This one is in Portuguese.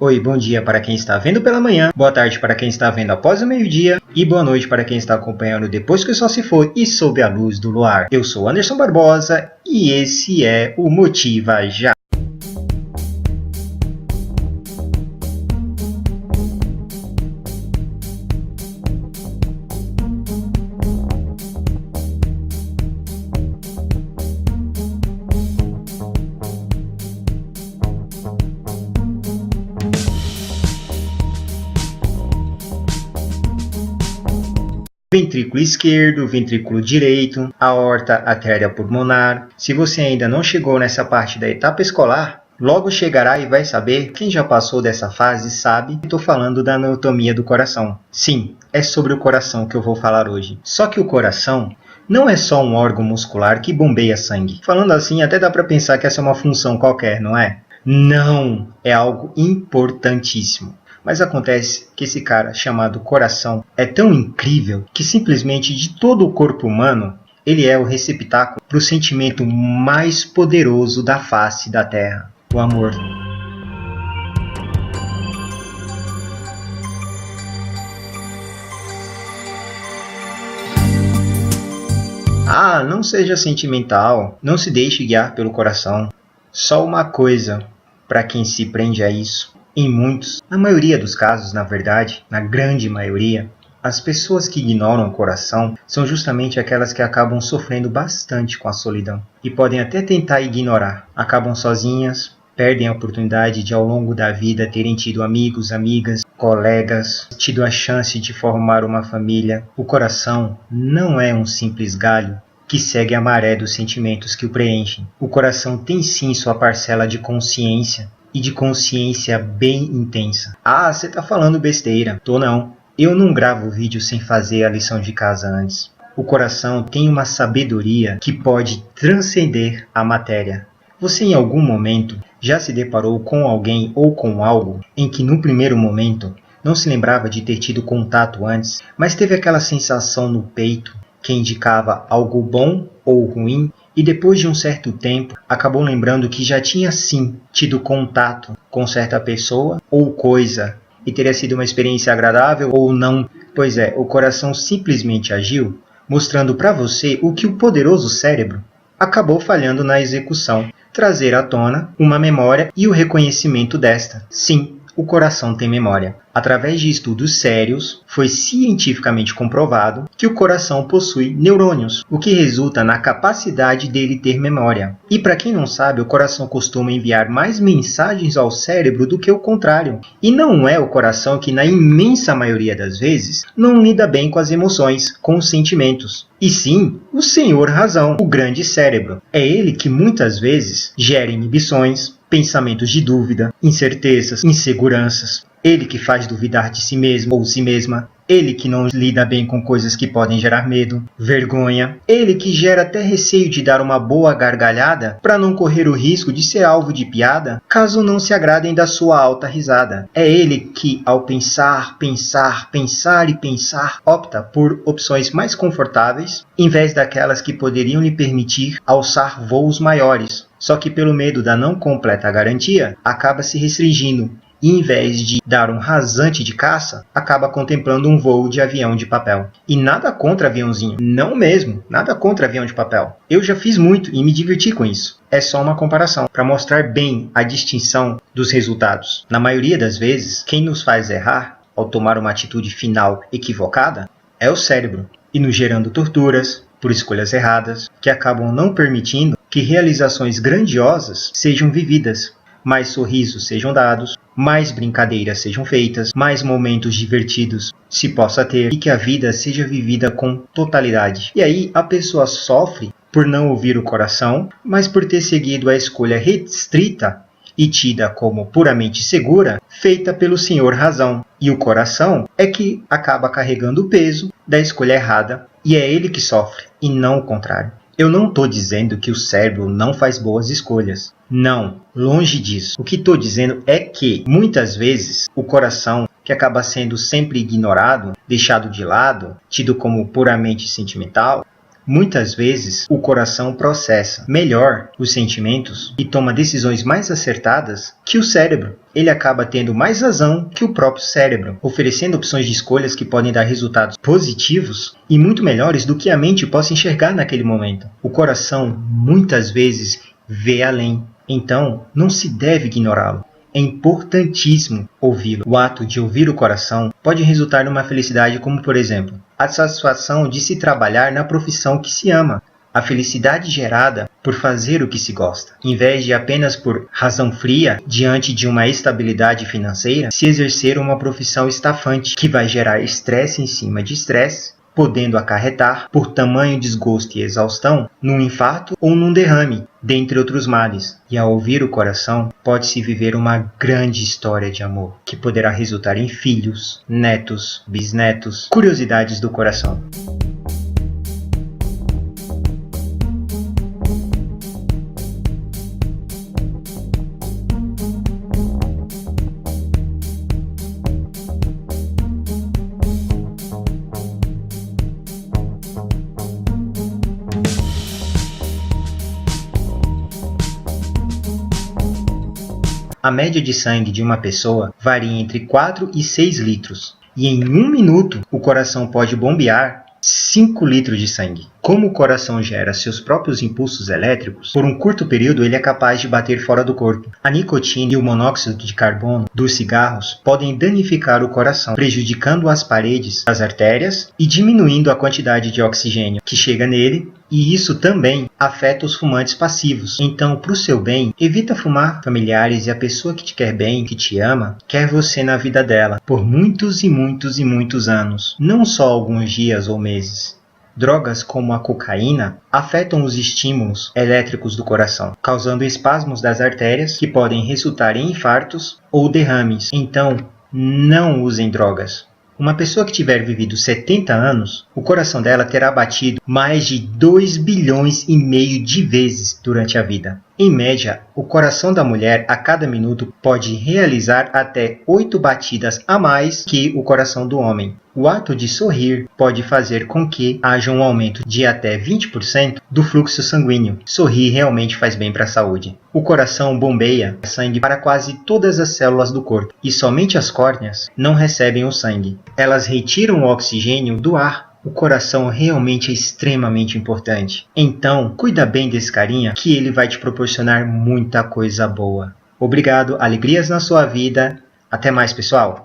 Oi, bom dia para quem está vendo pela manhã, boa tarde para quem está vendo após o meio-dia e boa noite para quem está acompanhando depois que o sol se for e sob a luz do luar. Eu sou Anderson Barbosa e esse é o Motiva Já. Ventrículo esquerdo, ventrículo direito, aorta, artéria pulmonar. Se você ainda não chegou nessa parte da etapa escolar, logo chegará e vai saber. Quem já passou dessa fase sabe que estou falando da anatomia do coração. Sim, é sobre o coração que eu vou falar hoje. Só que o coração não é só um órgão muscular que bombeia sangue. Falando assim, até dá para pensar que essa é uma função qualquer, não é? Não, é algo importantíssimo. Mas acontece que esse cara chamado coração é tão incrível que simplesmente de todo o corpo humano, ele é o receptáculo para o sentimento mais poderoso da face da Terra, o amor. Ah, não seja sentimental, não se deixe guiar pelo coração. Só uma coisa para quem se prende a isso. Em muitos, na maioria dos casos, na verdade, na grande maioria, as pessoas que ignoram o coração são justamente aquelas que acabam sofrendo bastante com a solidão. E podem até tentar ignorar. Acabam sozinhas, perdem a oportunidade de ao longo da vida terem tido amigos, amigas, colegas, tido a chance de formar uma família. O coração não é um simples galho que segue a maré dos sentimentos que o preenchem. O coração tem sim sua parcela de consciência, e de consciência bem intensa. Ah, você tá falando besteira. Tô não. Eu não gravo vídeo sem fazer a lição de casa antes. O coração tem uma sabedoria que pode transcender a matéria. Você em algum momento já se deparou com alguém ou com algo em que no primeiro momento não se lembrava de ter tido contato antes, mas teve aquela sensação no peito que indicava algo bom ou ruim? E depois de um certo tempo, acabou lembrando que já tinha sim tido contato com certa pessoa ou coisa e teria sido uma experiência agradável ou não. Pois é, o coração simplesmente agiu, mostrando para você o que o poderoso cérebro acabou falhando na execução, trazer à tona uma memória e o reconhecimento desta. Sim, o coração tem memória. Através de estudos sérios, foi cientificamente comprovado que o coração possui neurônios, o que resulta na capacidade dele ter memória. E para quem não sabe, o coração costuma enviar mais mensagens ao cérebro do que o contrário. E não é o coração que, na imensa maioria das vezes, não lida bem com as emoções, com os sentimentos. E sim, o senhor razão, o grande cérebro. É ele que muitas vezes gera inibições, pensamentos de dúvida, incertezas, inseguranças. Ele que faz duvidar de si mesmo ou si mesma. Ele que não lida bem com coisas que podem gerar medo, vergonha. Ele que gera até receio de dar uma boa gargalhada para não correr o risco de ser alvo de piada, caso não se agradem da sua alta risada. É ele que, ao pensar, opta por opções mais confortáveis, em vez daquelas que poderiam lhe permitir alçar voos maiores. Só que pelo medo da não completa garantia, acaba se restringindo. E em vez de dar um rasante de caça, acaba contemplando um voo de avião de papel. E nada contra aviãozinho, não mesmo, nada contra avião de papel. Eu já fiz muito e me diverti com isso. É só uma comparação, para mostrar bem a distinção dos resultados. Na maioria das vezes, quem nos faz errar, ao tomar uma atitude final equivocada, é o cérebro, e nos gerando torturas, por escolhas erradas, que acabam não permitindo que realizações grandiosas sejam vividas, mais sorrisos sejam dados, mais brincadeiras sejam feitas, mais momentos divertidos se possa ter e que a vida seja vivida com totalidade. E aí a pessoa sofre por não ouvir o coração, mas por ter seguido a escolha restrita e tida como puramente segura, feita pelo senhor razão. E o coração é que acaba carregando o peso da escolha errada e é ele que sofre e não o contrário. Eu não estou dizendo que o cérebro não faz boas escolhas. Não, longe disso. O que estou dizendo é que, muitas vezes, o coração, que acaba sendo sempre ignorado, deixado de lado, tido como puramente sentimental, Muitas vezes, o coração processa melhor os sentimentos e toma decisões mais acertadas que o cérebro. Ele acaba tendo mais razão que o próprio cérebro, oferecendo opções de escolhas que podem dar resultados positivos e muito melhores do que a mente possa enxergar naquele momento. O coração, muitas vezes, vê além. Então, não se deve ignorá-lo. É importantíssimo ouvi-lo. O ato de ouvir o coração pode resultar numa felicidade como, por exemplo, a satisfação de se trabalhar na profissão que se ama, a felicidade gerada por fazer o que se gosta. Em vez de apenas por razão fria, diante de uma estabilidade financeira, se exercer uma profissão estafante que vai gerar estresse em cima de estresse, podendo acarretar, por tamanho desgosto e exaustão, num infarto ou num derrame, dentre outros males. E ao ouvir o coração, pode-se viver uma grande história de amor, que poderá resultar em filhos, netos, bisnetos, curiosidades do coração. A média de sangue de uma pessoa varia entre 4 e 6 litros, e em 1 minuto o coração pode bombear 5 litros de sangue. Como o coração gera seus próprios impulsos elétricos, por um curto período ele é capaz de bater fora do corpo. A nicotina e o monóxido de carbono dos cigarros podem danificar o coração, prejudicando as paredes das artérias e diminuindo a quantidade de oxigênio que chega nele, e isso também afeta os fumantes passivos. Então, para o seu bem, evita fumar. Familiares e a pessoa que te quer bem, que te ama, quer você na vida dela por muitos e muitos e muitos anos, não só alguns dias ou meses. Drogas como a cocaína afetam os estímulos elétricos do coração, causando espasmos das artérias que podem resultar em infartos ou derrames. Então, não usem drogas. Uma pessoa que tiver vivido 70 anos, o coração dela terá batido mais de 2,5 bilhões de vezes durante a vida. Em média, o coração da mulher a cada minuto pode realizar até 8 batidas a mais que o coração do homem. O ato de sorrir pode fazer com que haja um aumento de até 20% do fluxo sanguíneo. Sorrir realmente faz bem para a saúde. O coração bombeia sangue para quase todas as células do corpo e somente as córneas não recebem o sangue. Elas retiram o oxigênio do ar. O coração realmente é extremamente importante. Então, cuida bem desse carinha que ele vai te proporcionar muita coisa boa. Obrigado, alegrias na sua vida. Até mais, pessoal!